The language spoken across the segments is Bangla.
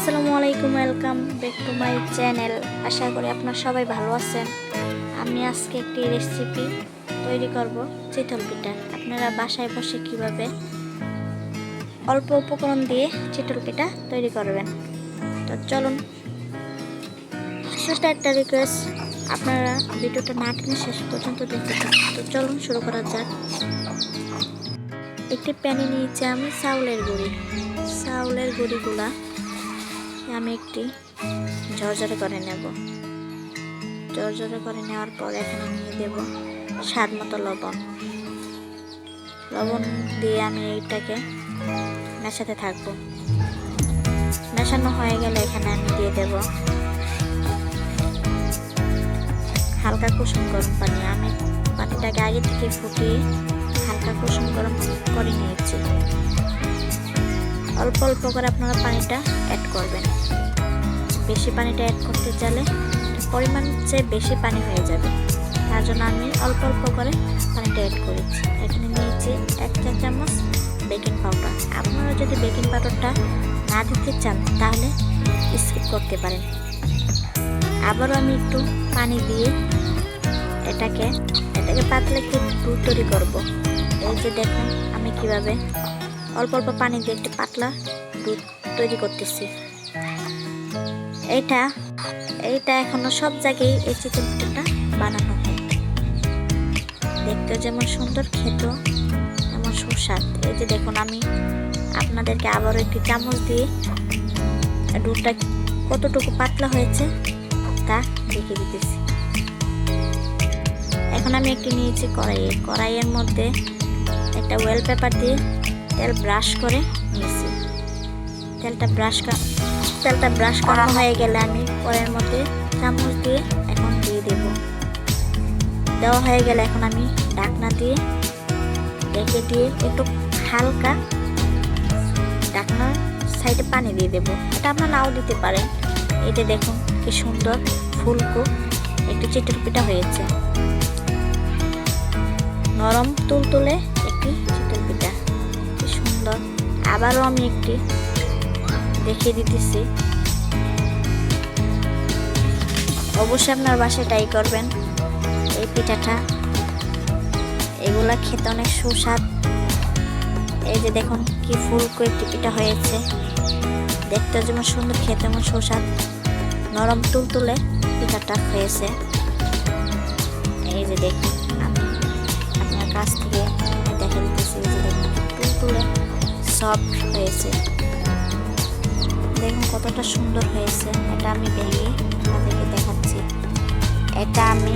আসসালামু আলাইকুম, welcome back to my channel. আশা করি আপনারা সবাই ভালো আছেন। আমি আজকে একটি রেসিপি তৈরি করব, চিতল পিঠা। আপনারা বাসায় বসে কিভাবে অল্প উপকরণ দিয়ে চিতল পিঠা তৈরি করবেন, তো চলুন। ছোট্ট একটা রিকোয়েস্ট, আপনারা ভিডিওটা না টেনে শেষ পর্যন্ত দেখতে থাকুন। তো চলুন শুরু করা যাক। একটি প্যানে নিয়েছি আমি চাউলের গুঁড়িগুলা আমি একটি ঝরঝরে করে নেব। ঝরঝরে করে নেওয়ার পর এখানে নিয়ে দেব স্বাদ মতো লবণ দিয়ে আমি এইটাকে মেশাতে থাকবো। মেশানো হয়ে গেলে এখানে আমি দিয়ে দেব হালকা কুসুম গরম পানি। আমি পানিটাকে আগে থেকে ফুটিয়ে হালকা কুসুম গরম করে নিয়েছি। অল্প অল্প করে আপনারা পানিটা অ্যাড করবেন। বেশি পানিটা অ্যাড করতে চাইলে পরিমাণ চেয়ে বেশি পানি হয়ে যাবে, তার জন্য আমি অল্প অল্প করে পানিটা অ্যাড করেছি। এখানে নিয়েছি 1 চা চামচ বেকিং পাউডার। আপনারা যদি বেকিং পাউডারটা না দিতে চান তাহলে স্কিপ করতে পারেন। আবারও আমি একটু পানি দিয়ে এটাকে পাতলা একটু দুধ তৈরি করব। এই যে দেখুন আমি কিভাবে অল্প অল্প পানি দিয়ে একটু পাতলা দুধ তৈরি করতেছি। এইটা এখনো সব জায়গায় এই চিতল পিঠাটা বানানো হয়। দেখতে যেমন সুন্দর, খেতেও তেমন সুস্বাদ। এই যে দেখুন আমি আপনাদেরকে আবারও একটি চামচ দিয়ে দুধটা কতটুকু পাতলা হয়েছে তা দেখে দিতেছি। এখন আমি একটি নিয়েছি কড়াইয়ের মধ্যে একটা ওয়েল পেপার দিয়ে তেল ব্রাশ করে নিয়েছি। তেলটা ব্রাশ করা হয়ে গেলে আমি কড়াইয়ের মধ্যে চামচ দিয়ে এখন দিয়ে দেওয়া হয়ে গেলে এখন আমি ঢাকনা দিয়ে ঢেকে দিয়ে একটু হালকা ঢাকনার সাইডে পানি দিয়ে দেবো। এটা আপনারা নাও দিতে পারেন। এটা দেখুন কি সুন্দর ফুলকো একটু চিতল পিঠা হয়েছে। নরম তুলতুলে একটি চিতল পিঠা, কি সুন্দর। আবারও আমি একটি দেখিয়ে দিতেছি। অবশ্যই আপনার বাসায় ট্রাই করবেন এই পিঠাটা। এগুলা খেতে অনেক সুস্বাদ। এই যে দেখুন কি ফুলকো একটি পিঠা হয়েছে। দেখতে যেমন সুন্দর, খেতে যেমন সুস্বাদ, নরম তুলতুলে পিঠাটা হয়েছে। এই যে দেখুন আমি আপনার কাছ থেকে দেখে দিতেছি। এই যে দেখুন তুলতুলে সফট হয়েছে, দেখুন কতটা সুন্দর হয়েছে। এটা আমি ভেঙে আপনাদেরকে দেখাচ্ছি। এটা আমি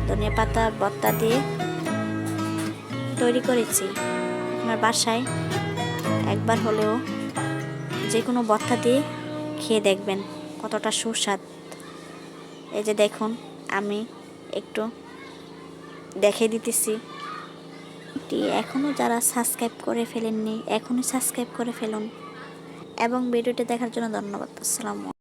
ধনিয়া পাতা ভর্তা দিয়ে তৈরি করেছি। আপনার বাসায় একবার হলেও যে কোনো ভর্তা দিয়ে খেয়ে দেখবেন কতটা সুস্বাদ। এই যে দেখুন আমি একটু দেখে দিতেছি। এখনও যারা সাবস্ক্রাইব করে ফেলেননি, এখনই সাবস্ক্রাইব করে ফেলুন এবং ভিডিওটি দেখার জন্য ধন্যবাদ। আসসালামু আলাইকুম।